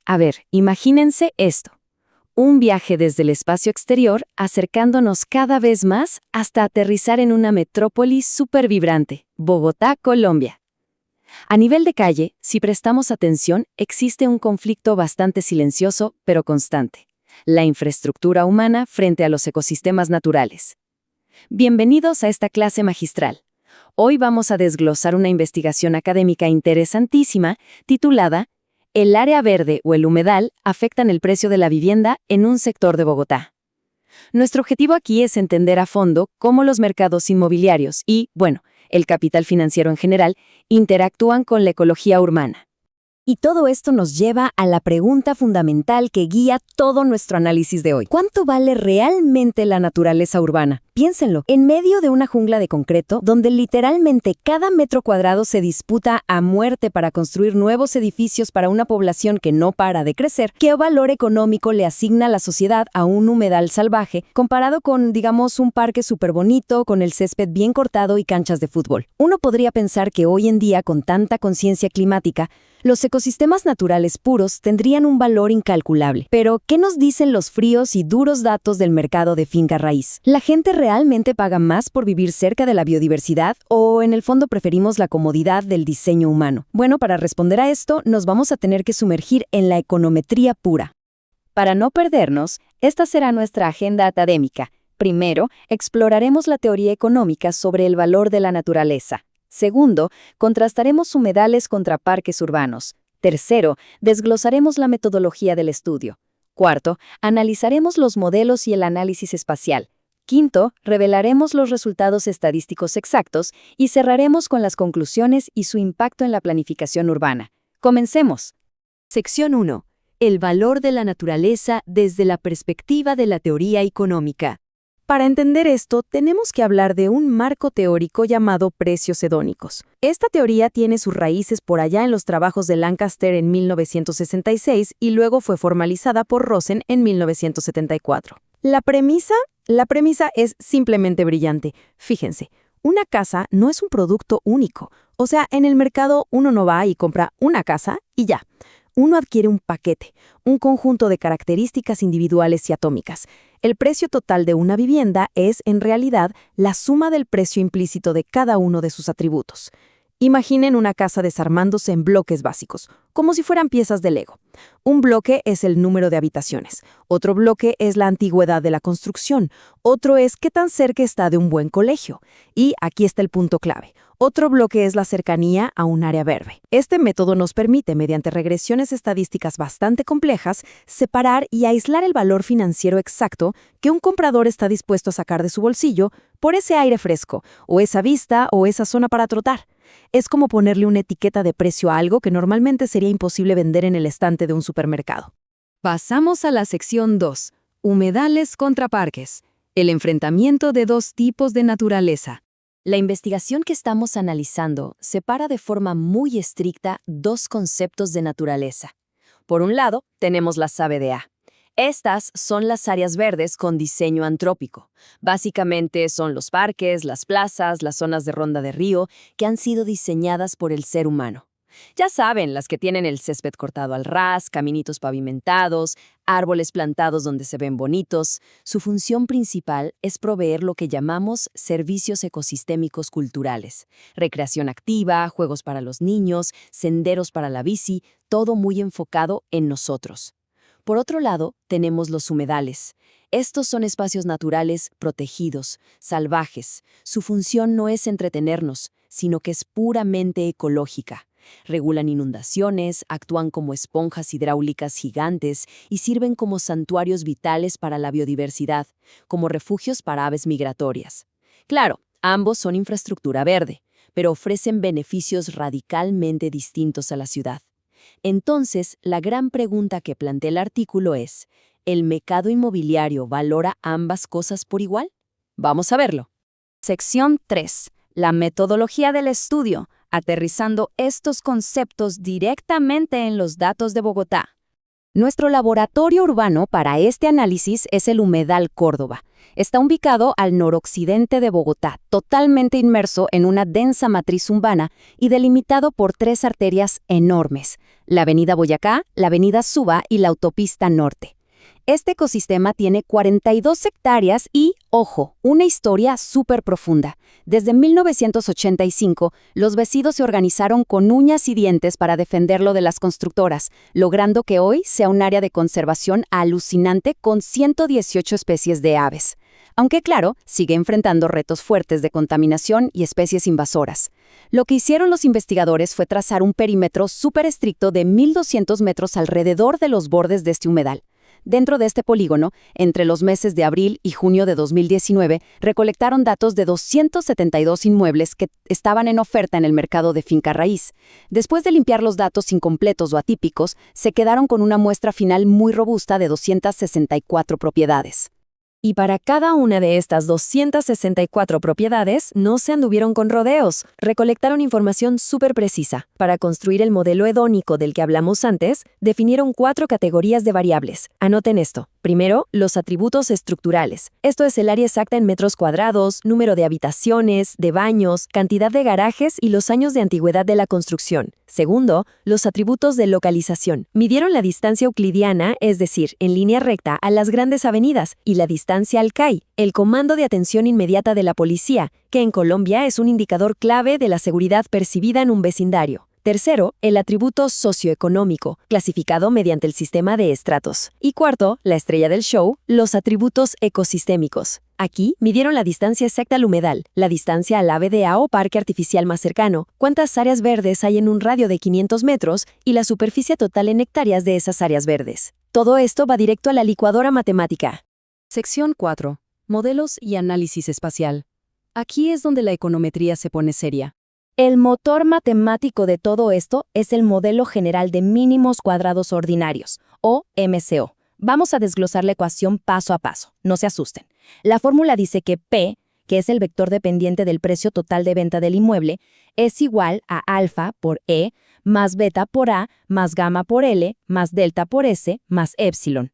A ver, imagínense esto. Un viaje desde el espacio exterior acercándonos cada vez más hasta aterrizar en una metrópoli súper vibrante, Bogotá, Colombia. A nivel de calle, si prestamos atención, existe un conflicto bastante silencioso, pero constante. La infraestructura humana frente a los ecosistemas naturales. Bienvenidos a esta clase magistral. Hoy vamos a desglosar una investigación académica interesantísima titulada «El área verde o el humedal afectan el precio de la vivienda en un sector de Bogotá». Nuestro objetivo aquí es entender a fondo cómo los mercados inmobiliarios y, bueno, el capital financiero en general, interactúan con la ecología urbana. Y todo esto nos lleva a la pregunta fundamental que guía todo nuestro análisis de hoy. ¿Cuánto vale realmente la naturaleza urbana? Piénsenlo, en medio de una jungla de concreto, donde literalmente cada metro cuadrado se disputa a muerte para construir nuevos edificios para una población que no para de crecer, ¿qué valor económico le asigna la sociedad a un humedal salvaje comparado con, digamos, un parque súper bonito, con el césped bien cortado y canchas de fútbol? Uno podría pensar que hoy en día, con tanta conciencia climática, los ecosistemas naturales puros tendrían un valor incalculable. Pero, ¿qué nos dicen los fríos y duros datos del mercado de finca raíz? ¿La gente realmente paga más por vivir cerca de la biodiversidad o, en el fondo, preferimos la comodidad del diseño humano? Bueno, para responder a esto, nos vamos a tener que sumergir en la econometría pura. Para no perdernos, esta será nuestra agenda académica. Primero, exploraremos la teoría económica sobre el valor de la naturaleza. Segundo, contrastaremos humedales contra parques urbanos. Tercero, desglosaremos la metodología del estudio. Cuarto, analizaremos los modelos y el análisis espacial. Quinto, revelaremos los resultados estadísticos exactos y cerraremos con las conclusiones y su impacto en la planificación urbana. Comencemos. Sección 1. El valor de la naturaleza desde la perspectiva de la teoría económica. Para entender esto, tenemos que hablar de un marco teórico llamado precios hedónicos. Esta teoría tiene sus raíces por allá en los trabajos de Lancaster en 1966 y luego fue formalizada por Rosen en 1974. La premisa es simplemente brillante. Fíjense, una casa no es un producto único. O sea, en el mercado uno no va y compra una casa y ya. Uno adquiere un paquete, un conjunto de características individuales y atómicas. El precio total de una vivienda es, en realidad, la suma del precio implícito de cada uno de sus atributos. Imaginen una casa desarmándose en bloques básicos, como si fueran piezas de Lego. Un bloque es el número de habitaciones, otro bloque es la antigüedad de la construcción, otro es qué tan cerca está de un buen colegio. Y aquí está el punto clave. Otro bloque es la cercanía a un área verde. Este método nos permite, mediante regresiones estadísticas bastante complejas, separar y aislar el valor financiero exacto que un comprador está dispuesto a sacar de su bolsillo por ese aire fresco, o esa vista, o esa zona para trotar. Es como ponerle una etiqueta de precio a algo que normalmente sería imposible vender en el estante de un supermercado. Pasamos a la sección 2. Humedales contra parques. El enfrentamiento de dos tipos de naturaleza. La investigación que estamos analizando separa de forma muy estricta dos conceptos de naturaleza. Por un lado, tenemos las ABDA. Estas son las áreas verdes con diseño antrópico. Básicamente son los parques, las plazas, las zonas de ronda de río que han sido diseñadas por el ser humano. Ya saben, las que tienen el césped cortado al ras, caminitos pavimentados, árboles plantados donde se ven bonitos. Su función principal es proveer lo que llamamos servicios ecosistémicos culturales. Recreación activa, juegos para los niños, senderos para la bici, todo muy enfocado en nosotros. Por otro lado, tenemos los humedales. Estos son espacios naturales protegidos, salvajes. Su función no es entretenernos, sino que es puramente ecológica. Regulan inundaciones, actúan como esponjas hidráulicas gigantes y sirven como santuarios vitales para la biodiversidad, como refugios para aves migratorias. Claro, ambos son infraestructura verde, pero ofrecen beneficios radicalmente distintos a la ciudad. Entonces, la gran pregunta que plantea el artículo es, ¿el mercado inmobiliario valora ambas cosas por igual? Vamos a verlo. Sección 3. La metodología del estudio, aterrizando estos conceptos directamente en los datos de Bogotá. Nuestro laboratorio urbano para este análisis es el Humedal Córdoba. Está ubicado al noroccidente de Bogotá, totalmente inmerso en una densa matriz urbana y delimitado por 3 arterias enormes: la Avenida Boyacá, la Avenida Suba y la Autopista Norte. Este ecosistema tiene 42 hectáreas y, ojo, una historia súper profunda. Desde 1985, los vecinos se organizaron con uñas y dientes para defenderlo de las constructoras, logrando que hoy sea un área de conservación alucinante con 118 especies de aves. Aunque claro, sigue enfrentando retos fuertes de contaminación y especies invasoras. Lo que hicieron los investigadores fue trazar un perímetro súper estricto de 1.200 metros alrededor de los bordes de este humedal. Dentro de este polígono, entre los meses de abril y junio de 2019, recolectaron datos de 272 inmuebles que estaban en oferta en el mercado de finca raíz. Después de limpiar los datos incompletos o atípicos, se quedaron con una muestra final muy robusta de 264 propiedades. Y para cada una de estas 264 propiedades, no se anduvieron con rodeos, recolectaron información súper precisa. Para construir el modelo hedónico del que hablamos antes, definieron 4 categorías de variables. Anoten esto. Primero, los atributos estructurales. Esto es el área exacta en metros cuadrados, número de habitaciones, de baños, cantidad de garajes y los años de antigüedad de la construcción. Segundo, los atributos de localización. Midieron la distancia euclidiana, es decir, en línea recta, a las grandes avenidas, y la distancia al CAI, el Comando de Atención Inmediata de la Policía, que en Colombia es un indicador clave de la seguridad percibida en un vecindario. Tercero, el atributo socioeconómico, clasificado mediante el sistema de estratos. Y cuarto, la estrella del show, los atributos ecosistémicos. Aquí midieron la distancia exacta al humedal, la distancia al ABDA o parque artificial más cercano, cuántas áreas verdes hay en un radio de 500 metros y la superficie total en hectáreas de esas áreas verdes. Todo esto va directo a la licuadora matemática. Sección 4. Modelos y análisis espacial. Aquí es donde la econometría se pone seria. El motor matemático de todo esto es el modelo general de mínimos cuadrados ordinarios, o MCO. Vamos a desglosar la ecuación paso a paso, no se asusten. La fórmula dice que P, que es el vector dependiente del precio total de venta del inmueble, es igual a alfa por E, más beta por A, más gamma por L, más delta por S, más épsilon.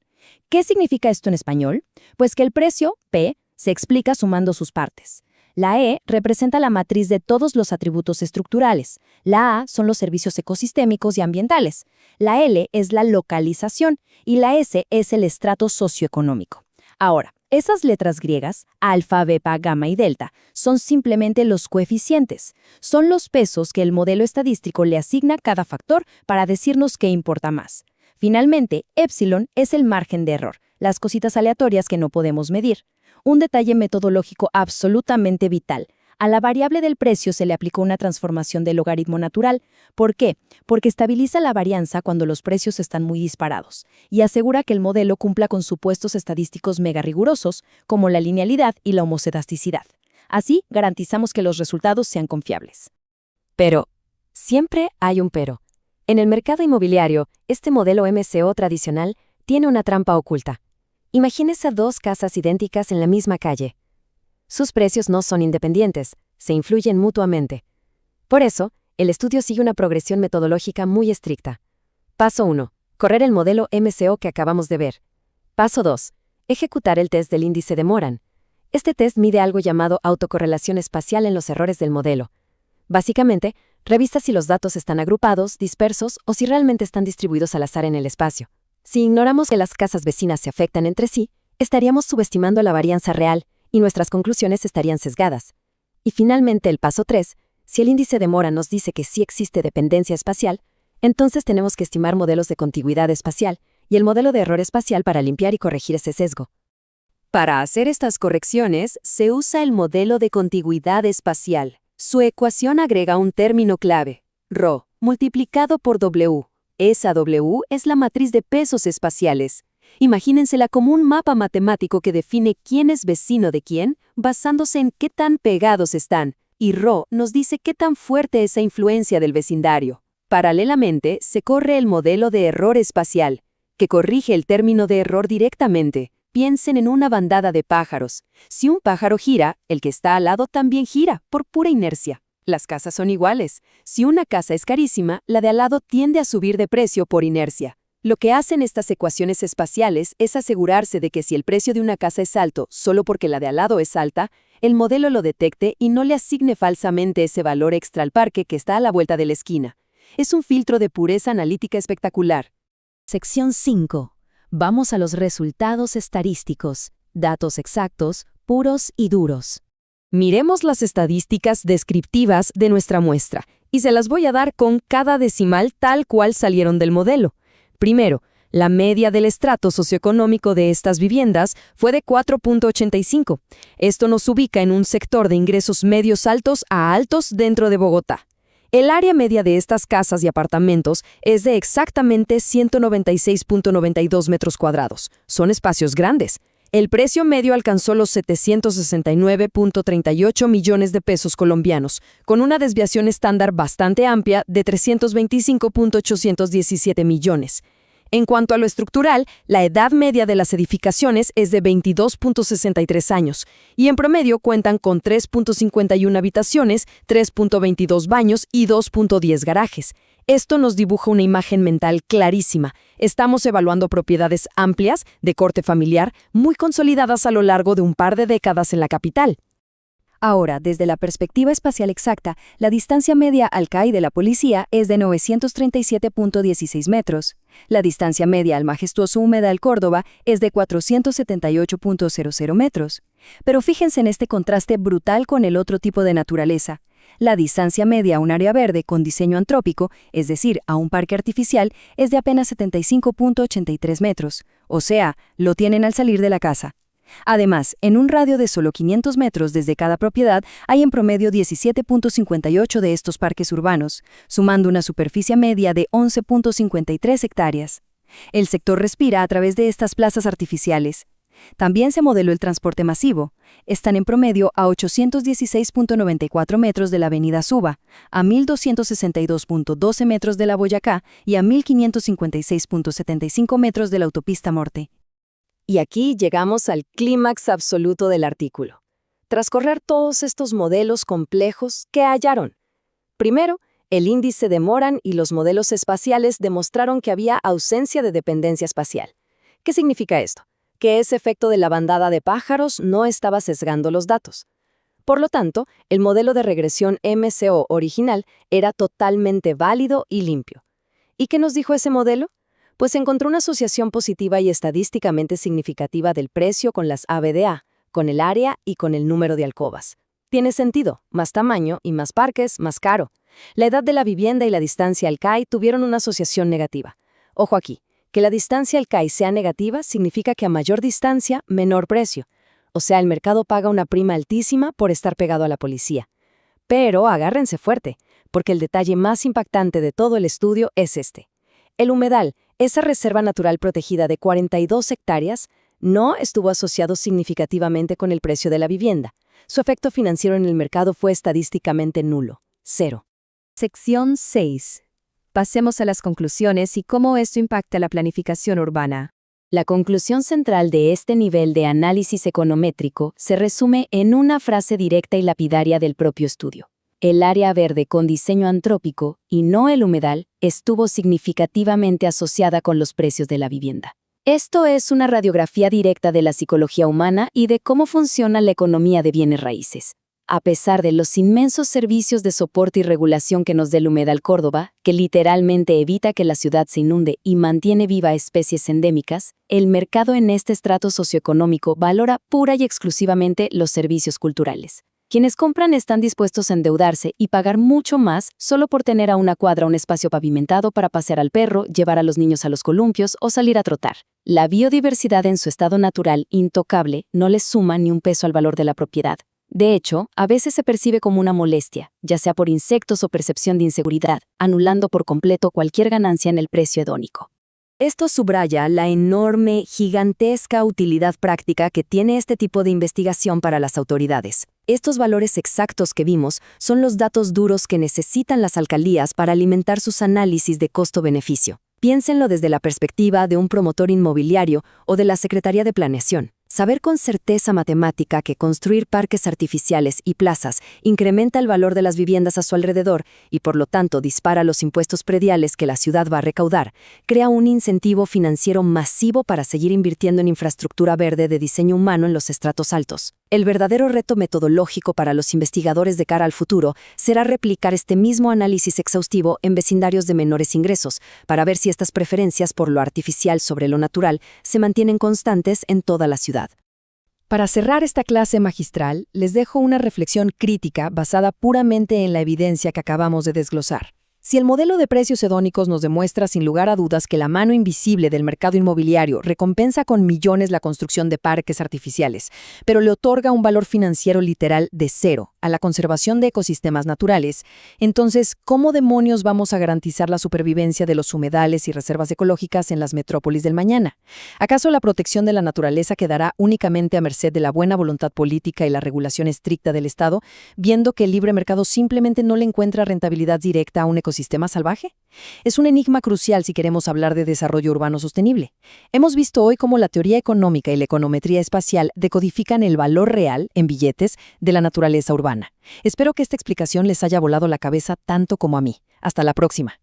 ¿Qué significa esto en español? Pues que el precio, P, se explica sumando sus partes. La E representa la matriz de todos los atributos estructurales. La A son los servicios ecosistémicos y ambientales. La L es la localización y la S es el estrato socioeconómico. Ahora, esas letras griegas, alfa, beta, gamma y delta, son simplemente los coeficientes. Son los pesos que el modelo estadístico le asigna a cada factor para decirnos qué importa más. Finalmente, épsilon es el margen de error, las cositas aleatorias que no podemos medir. Un detalle metodológico absolutamente vital. A la variable del precio se le aplicó una transformación del logaritmo natural. ¿Por qué? Porque estabiliza la varianza cuando los precios están muy disparados y asegura que el modelo cumpla con supuestos estadísticos mega rigurosos, como la linealidad y la homocedasticidad. Así, garantizamos que los resultados sean confiables. Pero, siempre hay un pero. En el mercado inmobiliario, este modelo MCO tradicional tiene una trampa oculta. Imagínese 2 casas idénticas en la misma calle. Sus precios no son independientes, se influyen mutuamente. Por eso, el estudio sigue una progresión metodológica muy estricta. Paso 1. Correr el modelo MCO que acabamos de ver. Paso 2. Ejecutar el test del índice de Moran. Este test mide algo llamado autocorrelación espacial en los errores del modelo. Básicamente, revisa si los datos están agrupados, dispersos o si realmente están distribuidos al azar en el espacio. Si ignoramos que las casas vecinas se afectan entre sí, estaríamos subestimando la varianza real y nuestras conclusiones estarían sesgadas. Y finalmente el paso 3, si el índice de Moran nos dice que sí existe dependencia espacial, entonces tenemos que estimar modelos de contigüidad espacial y el modelo de error espacial para limpiar y corregir ese sesgo. Para hacer estas correcciones, se usa el modelo de contigüidad espacial. Su ecuación agrega un término clave, ρ, multiplicado por W. Esa W es la matriz de pesos espaciales. Imagínensela como un mapa matemático que define quién es vecino de quién, basándose en qué tan pegados están, y ρ nos dice qué tan fuerte es esa influencia del vecindario. Paralelamente, se corre el modelo de error espacial, que corrige el término de error directamente. Piensen en una bandada de pájaros. Si un pájaro gira, el que está al lado también gira, por pura inercia. Las casas son iguales. Si una casa es carísima, la de al lado tiende a subir de precio por inercia. Lo que hacen estas ecuaciones espaciales es asegurarse de que si el precio de una casa es alto solo porque la de al lado es alta, el modelo lo detecte y no le asigne falsamente ese valor extra al parque que está a la vuelta de la esquina. Es un filtro de pureza analítica espectacular. Sección 5. Vamos a los resultados estadísticos, datos exactos, puros y duros. Miremos las estadísticas descriptivas de nuestra muestra, y se las voy a dar con cada decimal tal cual salieron del modelo. Primero, la media del estrato socioeconómico de estas viviendas fue de 4.85. Esto nos ubica en un sector de ingresos medios altos a altos dentro de Bogotá. El área media de estas casas y apartamentos es de exactamente 196.92 metros cuadrados. Son espacios grandes. El precio medio alcanzó los 769.38 millones de pesos colombianos, con una desviación estándar bastante amplia de 325.817 millones. En cuanto a lo estructural, la edad media de las edificaciones es de 22.63 años y en promedio cuentan con 3.51 habitaciones, 3.22 baños y 2.10 garajes. Esto nos dibuja una imagen mental clarísima. Estamos evaluando propiedades amplias, de corte familiar, muy consolidadas a lo largo de un par de décadas en la capital. Ahora, desde la perspectiva espacial exacta, la distancia media al CAI de la policía es de 937.16 metros. La distancia media al majestuoso Humedal Córdoba es de 478.00 metros. Pero fíjense en este contraste brutal con el otro tipo de naturaleza. La distancia media a un área verde con diseño antrópico, es decir, a un parque artificial, es de apenas 75.83 metros. O sea, lo tienen al salir de la casa. Además, en un radio de solo 500 metros desde cada propiedad, hay en promedio 17.58 de estos parques urbanos, sumando una superficie media de 11.53 hectáreas. El sector respira a través de estas plazas artificiales. También se modeló el transporte masivo. Están en promedio a 816.94 metros de la avenida Suba, a 1.262.12 metros de la Boyacá y a 1.556.75 metros de la autopista Morte. Y aquí llegamos al clímax absoluto del artículo. Tras correr todos estos modelos complejos, ¿qué hallaron? Primero, el índice de Moran y los modelos espaciales demostraron que había ausencia de dependencia espacial. ¿Qué significa esto? Que ese efecto de la bandada de pájaros no estaba sesgando los datos. Por lo tanto, el modelo de regresión MCO original era totalmente válido y limpio. ¿Y qué nos dijo ese modelo? Pues encontró una asociación positiva y estadísticamente significativa del precio con las ABDA, con el área y con el número de alcobas. Tiene sentido, más tamaño y más parques, más caro. La edad de la vivienda y la distancia al CAI tuvieron una asociación negativa. Ojo aquí, que la distancia al CAI sea negativa significa que a mayor distancia, menor precio. O sea, el mercado paga una prima altísima por estar pegado a la policía. Pero agárrense fuerte, porque el detalle más impactante de todo el estudio es este. El humedal, esa reserva natural protegida de 42 hectáreas, no estuvo asociado significativamente con el precio de la vivienda. Su efecto financiero en el mercado fue estadísticamente nulo, 0. Sección 6. Pasemos a las conclusiones y cómo esto impacta la planificación urbana. La conclusión central de este nivel de análisis econométrico se resume en una frase directa y lapidaria del propio estudio. El área verde con diseño antrópico, y no el humedal, estuvo significativamente asociada con los precios de la vivienda. Esto es una radiografía directa de la psicología humana y de cómo funciona la economía de bienes raíces. A pesar de los inmensos servicios de soporte y regulación que nos da el Humedal Córdoba, que literalmente evita que la ciudad se inunde y mantiene viva especies endémicas, el mercado en este estrato socioeconómico valora pura y exclusivamente los servicios culturales. Quienes compran están dispuestos a endeudarse y pagar mucho más solo por tener a una cuadra un espacio pavimentado para pasear al perro, llevar a los niños a los columpios o salir a trotar. La biodiversidad en su estado natural, intocable, no les suma ni un peso al valor de la propiedad. De hecho, a veces se percibe como una molestia, ya sea por insectos o percepción de inseguridad, anulando por completo cualquier ganancia en el precio hedónico. Esto subraya la enorme, gigantesca utilidad práctica que tiene este tipo de investigación para las autoridades. Estos valores exactos que vimos son los datos duros que necesitan las alcaldías para alimentar sus análisis de costo-beneficio. Piénsenlo desde la perspectiva de un promotor inmobiliario o de la Secretaría de Planeación. Saber con certeza matemática que construir parques artificiales y plazas incrementa el valor de las viviendas a su alrededor y por lo tanto dispara los impuestos prediales que la ciudad va a recaudar, crea un incentivo financiero masivo para seguir invirtiendo en infraestructura verde de diseño humano en los estratos altos. El verdadero reto metodológico para los investigadores de cara al futuro será replicar este mismo análisis exhaustivo en vecindarios de menores ingresos, para ver si estas preferencias por lo artificial sobre lo natural se mantienen constantes en toda la ciudad. Para cerrar esta clase magistral, les dejo una reflexión crítica basada puramente en la evidencia que acabamos de desglosar. Si el modelo de precios hedónicos nos demuestra sin lugar a dudas que la mano invisible del mercado inmobiliario recompensa con millones la construcción de parques artificiales, pero le otorga un valor financiero literal de cero a la conservación de ecosistemas naturales, entonces, ¿cómo demonios vamos a garantizar la supervivencia de los humedales y reservas ecológicas en las metrópolis del mañana? ¿Acaso la protección de la naturaleza quedará únicamente a merced de la buena voluntad política y la regulación estricta del Estado, viendo que el libre mercado simplemente no le encuentra rentabilidad directa a un ecosistema salvaje? Es un enigma crucial si queremos hablar de desarrollo urbano sostenible. Hemos visto hoy cómo la teoría económica y la econometría espacial decodifican el valor real, en billetes, de la naturaleza urbana. Espero que esta explicación les haya volado la cabeza tanto como a mí. Hasta la próxima.